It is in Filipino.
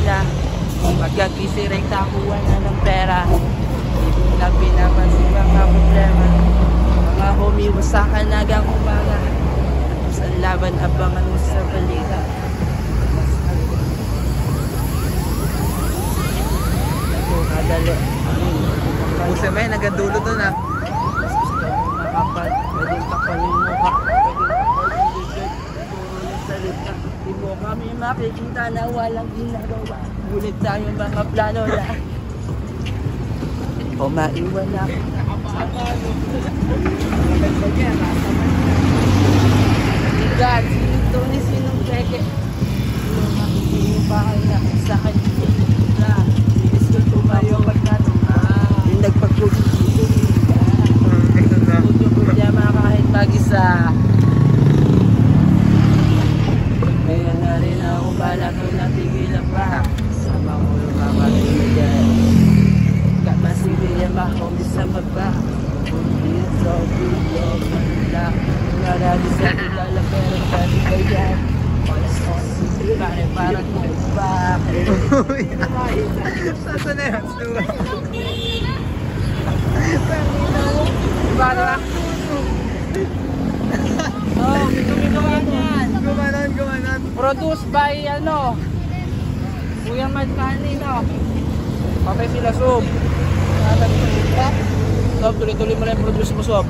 na. Magkakisiray takuha na ng pera. Hindi na pinapansin mga problema. Mga humiwasakan nagang umaga. Sa laban abangan mo sa balita. Kadali. Pusa may nagadulo doon ah. Makapal, pwedeng kapalin mo ka. Pwedeng puro ng salita. Di mo kami makikita na walang ginagawa. Ngunit tayo mga plano na. O maiwan na. God, sinito ni sinong peke. Sino makikita pa kayo na sa kanya. Gusto tumayo pagkatong yung nagpagpugin problema kahit mag-isa. Kaya na rin ako balak ko natigilan pa. Sama ko yung mga tinigay. Kapasibilyan ba kung isa magba. Hindi so video manila. Narali sa kilala pero pwede ba yan? Parang kumpa. Saan na yan? Diba diba? Oh, gumawa yan. Gumanon. Produced by Kuya Madkani, no? Patay sila, Sob. Sob, tuloy-tuloy mo lang yung produce mo, Sob.